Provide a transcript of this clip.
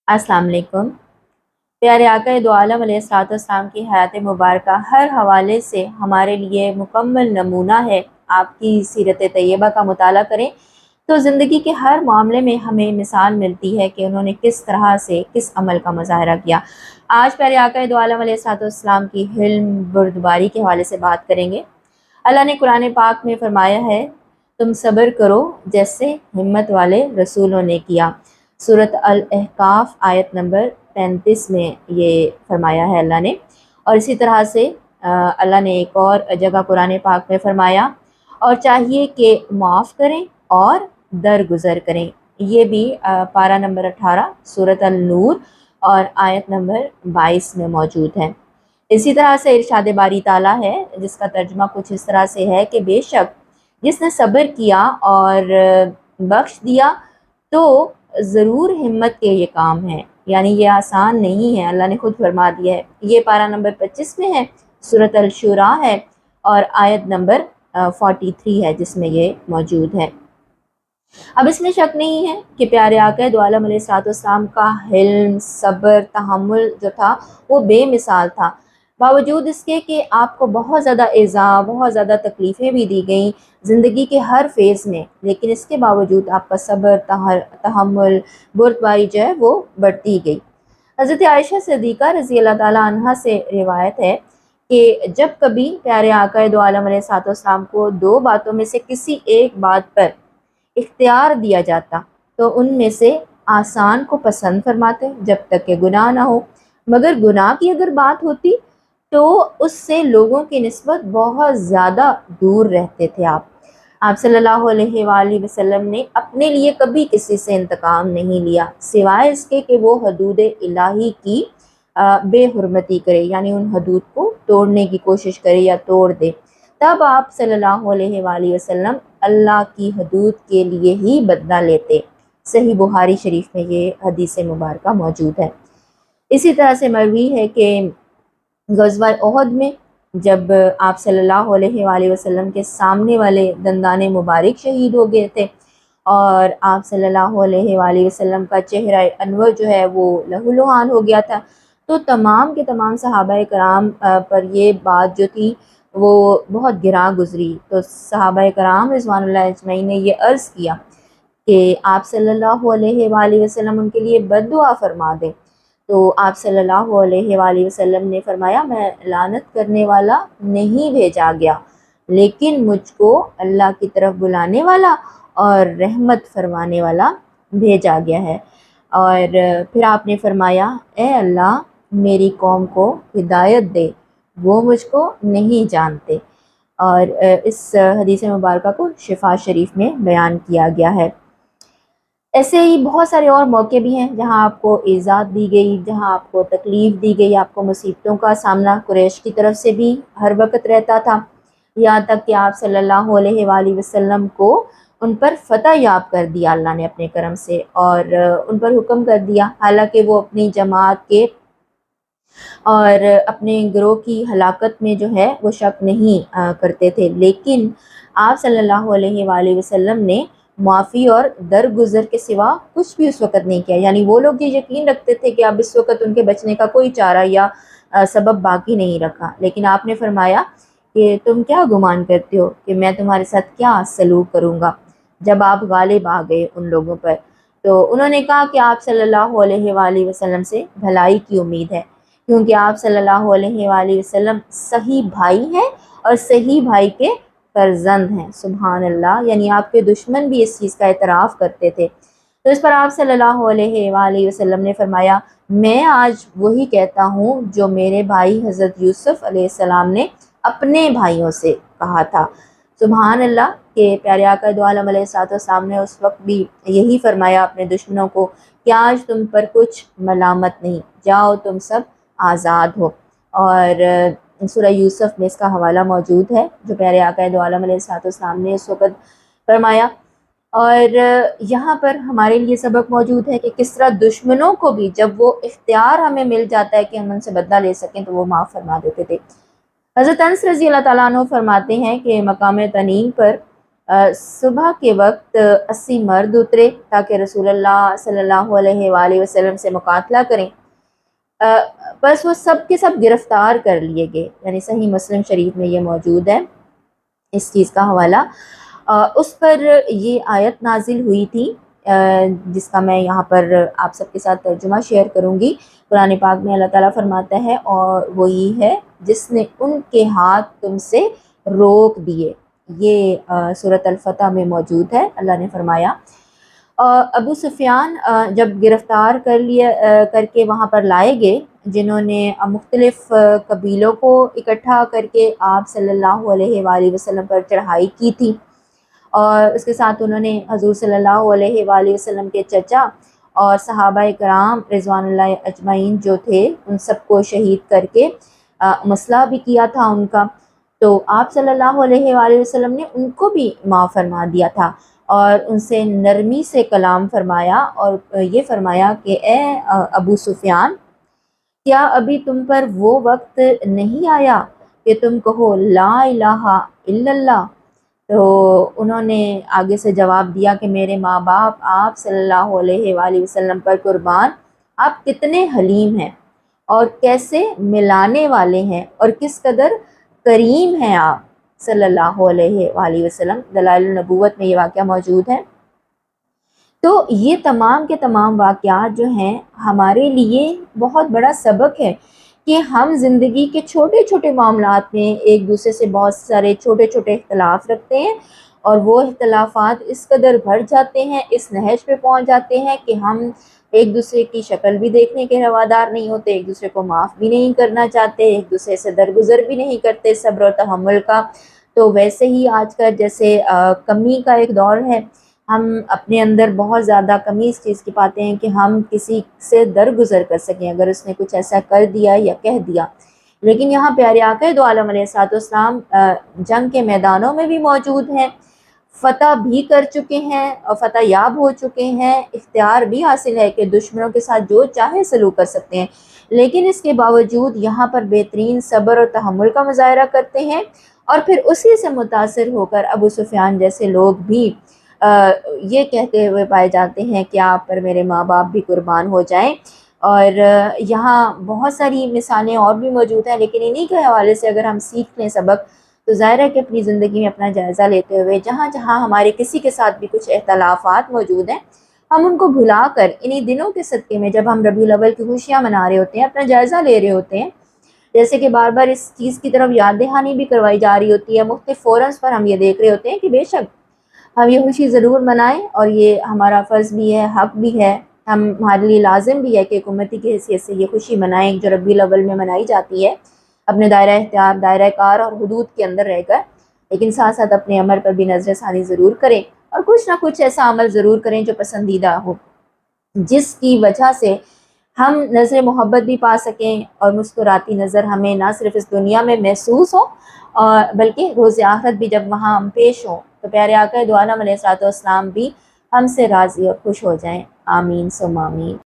अस्सलाम वालेकुम। प्यारे आका दो आलम अलैहिस्सलाम की हयात मुबारका हर हवाले से हमारे लिए मुकम्मल नमूना है। आपकी सीरत तैयबा का मुताला करें तो ज़िंदगी के हर मामले में हमें मिसाल मिलती है कि उन्होंने किस तरह से किस अमल का मुजाहरा किया। आज प्यारे आका दो आलम अलैहिस्सलाम की हिल्म बुर्दबारी के हवाले से बात करेंगे। अल्लाह ने कुरान पाक में फरमाया है, तुम सब्र करो जैसे हिम्मत वाले रसूलों ने किया। सूरत अल-अहकाफ आयत नंबर 35 में ये फरमाया है अल्लाह ने। और इसी तरह से अल्लाह ने एक और जगह कुरान पाक में फरमाया, और चाहिए कि माफ़ करें और दरगुजर करें। ये भी पारा नंबर 18 सूरत अल-नूर और आयत नंबर 22 में मौजूद है। इसी तरह से इरशाद बारी ताला है, जिसका तर्जुमा कुछ इस तरह से है कि बेशक जिसने सब्र किया और बख्श दिया तो ज़रूर हिम्मत के ये काम है, यानी ये आसान नहीं है। अल्लाह ने खुद फरमा दिया है। ये पारा नंबर 25 में है, सूरत अल-शुरा है और आयत नंबर 43 है जिसमें ये मौजूद है। अब इसमें शक नहीं है कि प्यारे आका दो आलम अलैहिस्सलाम का हिल्म, सब्र, तहम्मुल जो था वो बेमिसाल था। बावजूद इसके कि आपको बहुत ज़्यादा इज़ा, बहुत ज़्यादा तकलीफ़ें भी दी गई ज़िंदगी के हर फेज़ में, लेकिन इसके बावजूद आपका सब्र, तहम्मुल, बुर्दबारी जो है वो बढ़ती गई। हज़रत आयशा सिद्दीक़ा रज़ी अल्लाह ताला अन्हा से रिवायत है कि जब कभी प्यारे आका दो आलम अलैहिस्सलाम को दो बातों में से किसी एक बात पर इख्तियार दिया जाता तो उनमें से आसान को पसंद फरमाते जब तक कि गुनाह ना हो, मगर गुनाह की अगर बात होती तो उससे लोगों की निस्बत बहुत ज़्यादा दूर रहते थे। आप सल्लल्लाहु अलैहि वसल्लम ने अपने लिए कभी किसी से इंतकाम नहीं लिया सिवाय इसके कि वो हदूद इलाही की बेहुरमती करे, यानी उन हदूद को तोड़ने की कोशिश करे या तोड़ दे। तब आप सल्लल्लाहु अलैहि वसल्लम अल्लाह की हदूद के लिए ही बदला लेते। सही बुखारी शरीफ में ये हदीस मुबारका मौजूद है। इसी तरह से मरवी है कि ग़ज़वा उहद में जब आप सल्लल्लाहु अलैहि वसल्लम के सामने वाले दंदाने मुबारक शहीद हो गए थे और आप सल्लल्लाहु अलैहि वसल्लम का चेहरा अनवर जो है वो लहूलुहान हो गया था, तो तमाम के तमाम सहाबाए कराम पर ये बात जो थी वो बहुत गिरा गुजरी। तो सहाबाए कराम रिज़वानुल्लाह अजमईन ने ये अर्ज़ किया कि आप सल्लल्लाहु अलैहि वसल्लम उनके लिए बद्दुआ फरमा दें। तो आप सल्लल्लाहु अलैहि वसल्लम ने फरमाया, मैं लानत करने वाला नहीं भेजा गया, लेकिन मुझको अल्लाह की तरफ बुलाने वाला और रहमत फरमाने वाला भेजा गया है। और फिर आपने फरमाया, ए अल्लाह मेरी कौम को हिदायत दे, वो मुझको नहीं जानते। और इस हदीस मुबारका को शिफा शरीफ में बयान किया गया है। ऐसे ही बहुत सारे और मौके भी हैं जहां आपको इज़्ज़त दी गई, जहां आपको तकलीफ़ दी गई, आपको मुसीबतों का सामना कुरैश की तरफ से भी हर वक्त रहता था, यहाँ तक कि आप सल्लल्लाहु अलैहि वसल्लम को उन पर फ़तह याब कर दिया अल्लाह ने अपने करम से और उन पर हुक्म कर दिया। हालांकि वो अपनी जमात के और अपने गिरोह की हलाकत में जो है वो शक नहीं करते थे, लेकिन आप सल्लल्लाहु अलैहि वसल्लम ने माफ़ी और दरगुजर के सिवा कुछ भी उस वक़्त नहीं किया। यानी वो लोग ये यकीन रखते थे कि अब इस वक़्त उनके बचने का कोई चारा या सबब बाकी नहीं रखा, लेकिन आपने फरमाया कि तुम क्या गुमान करते हो कि मैं तुम्हारे साथ क्या सलूक करूँगा जब आप गालिब आ गए उन लोगों पर। तो उन्होंने कहा कि आप सल्लल्लाहु अलैहि वसल्लम से भलाई की उम्मीद है, क्योंकि आप सल्लल्लाहु अलैहि वसल्लम सही भाई हैं और सही भाई के फर्जंद हैं। सुभान अल्लाह, यानी आपके दुश्मन भी इस चीज़ का एतराफ़ करते थे। तो इस पर आप सल्लल्लाहु अलैहि वसल्लम ने फरमाया, मैं आज वही कहता हूँ जो मेरे भाई हज़रत यूसुफ़ अलैहिस्सलाम ने अपने भाइयों से कहा था। सुभान अल्लाह के प्यारे आका दो आलम अलैहिस्सलाम ने उस वक्त भी यही फरमाया अपने दुश्मनों को कि आज तुम पर कुछ मलामत नहीं, जाओ तुम सब आज़ाद हो। और सूरह यूसुफ में इसका हवाला मौजूद है जो प्यारे आका दो आलम अलैहिस्सलाम ने इस वक्त फरमाया। और यहाँ पर हमारे लिए सबक मौजूद है कि किस तरह दुश्मनों को भी जब वो इख्तियार हमें मिल जाता है कि हम उनसे बदला ले सकें तो वो माफ़ फरमा देते थे। हज़रत अनस रज़ी अल्लाह ताला अन्हु फरमाते हैं कि मकाम तनीम पर صبح کے وقت 80 مرد اترے تاکہ رسول اللہ صلی اللہ علیہ وآلہ وسلم سے مقاتلہ کریں، بس وہ سب کے سب گرفتار کر لیے گئے، یعنی صحیح مسلم شریف میں یہ موجود ہے اس چیز کا حوالہ۔ اس پر یہ آیت نازل ہوئی تھی جس کا میں یہاں پر آپ سب کے ساتھ ترجمہ شیئر کروں گی۔ قرآن پاک میں اللہ تعالیٰ فرماتا ہے، اور وہی ہے جس نے ان کے ہاتھ تم سے روک دیے، یہ سورۃ الفتح میں موجود ہے۔ اللہ نے فرمایا ابو سفیان جب گرفتار کر کے وہاں پر لائے گئے، جنہوں نے مختلف قبیلوں کو اکٹھا کر کے آپ صلی اللہ علیہ وآلہ وسلم پر چڑھائی کی تھی، اور اس کے ساتھ انہوں نے حضور صلی اللہ علیہ وآلہ وسلم کے چچا اور صحابہ کرام رضوان اللہ اجمعین جو تھے ان سب کو شہید کر کے مسئلہ بھی کیا تھا ان کا، تو آپ صلی اللہ علیہ وآلہ وسلم نے ان کو بھی معاف فرما دیا تھا، اور ان سے نرمی سے کلام فرمایا، اور یہ فرمایا کہ اے ابو سفیان، کیا ابھی تم پر وہ وقت نہیں آیا کہ تم کہو لا الہ الا اللہ؟ تو انہوں نے آگے سے جواب دیا کہ میرے ماں باپ آپ صلی اللہ علیہ وآلہ وسلم پر قربان، آپ کتنے حلیم ہیں اور کیسے ملانے والے ہیں، اور کس قدر کریم ہیں آپ صلی اللہ علیہ وآلہ وسلم۔ دلائل النبوت میں یہ واقعہ موجود ہے۔ تو یہ تمام کے تمام واقعات جو ہیں ہمارے لیے بہت بڑا سبق ہے کہ ہم زندگی کے چھوٹے چھوٹے معاملات میں ایک دوسرے سے بہت سارے چھوٹے چھوٹے اختلاف رکھتے ہیں، اور وہ اختلافات اس قدر بڑھ جاتے ہیں، اس نہج پہ پہنچ جاتے ہیں کہ ہم ایک دوسرے کی شکل بھی دیکھنے کے روادار نہیں ہوتے، ایک دوسرے کو معاف بھی نہیں کرنا چاہتے، ایک دوسرے سے درگزر بھی نہیں کرتے صبر و تحمل کا۔ تو ویسے ہی آج کا جیسے کمی کا ایک دور ہے، ہم اپنے اندر بہت زیادہ کمی اس چیز کی پاتے ہیں کہ ہم کسی سے درگزر کر سکیں اگر اس نے کچھ ایسا کر دیا یا کہہ دیا، لیکن یہاں پیارے آقا دو عالم علیہ الصلوۃ والسلام جنگ کے میدانوں میں بھی موجود ہیں، فتح بھی کر چکے ہیں اور فتح یاب ہو چکے ہیں، اختیار بھی حاصل ہے کہ دشمنوں کے ساتھ جو چاہے سلوک کر سکتے ہیں، لیکن اس کے باوجود یہاں پر بہترین صبر اور تحمل کا مظاہرہ کرتے ہیں، اور پھر اسی سے متاثر ہو کر ابو سفیان جیسے لوگ بھی یہ کہتے ہوئے پائے جاتے ہیں کہ آپ پر میرے ماں باپ بھی قربان ہو جائیں۔ اور یہاں بہت ساری مثالیں اور بھی موجود ہیں، لیکن انہی کے حوالے سے اگر ہم سیکھ لیں سبق، تو ظاہر ہے کہ اپنی زندگی میں اپنا جائزہ لیتے ہوئے جہاں جہاں ہمارے کسی کے ساتھ بھی کچھ اختلافات موجود ہیں، ہم ان کو بھلا کر انہی دنوں کے صدقے میں جب ہم ربیع الاول کی خوشیاں منا رہے ہوتے ہیں، اپنا جائزہ لے رہے ہوتے ہیں، جیسے کہ بار بار اس چیز کی طرف یاد دہانی بھی کروائی جا رہی ہوتی ہے، مختلف فورمز پر ہم یہ دیکھ رہے ہوتے ہیں کہ بے شک ہم یہ خوشی ضرور منائیں، اور یہ ہمارا فرض بھی ہے، حق بھی ہے، ہمارے لیے لازم بھی ہے کہ ایک امتی کی حیثیت سے یہ خوشی منائیں جو ربیع الاول میں منائی جاتی ہے، اپنے دائرہ اختیار، دائرہ کار اور حدود کے اندر رہ کر، لیکن ساتھ ساتھ اپنے عمل پر بھی نظر ثانی ضرور کریں، اور کچھ نہ کچھ ایسا عمل ضرور کریں جو پسندیدہ ہو، جس کی وجہ سے ہم نظر محبت بھی پا سکیں، اور مسکراتی نظر ہمیں نہ صرف اس دنیا میں محسوس ہو بلکہ روز آخرت بھی جب وہاں ہم پیش ہوں تو پیارے آقا دو عالم علیہ الصلوۃ والسلام بھی ہم سے راضی اور خوش ہو جائیں۔ آمین ثم آمین۔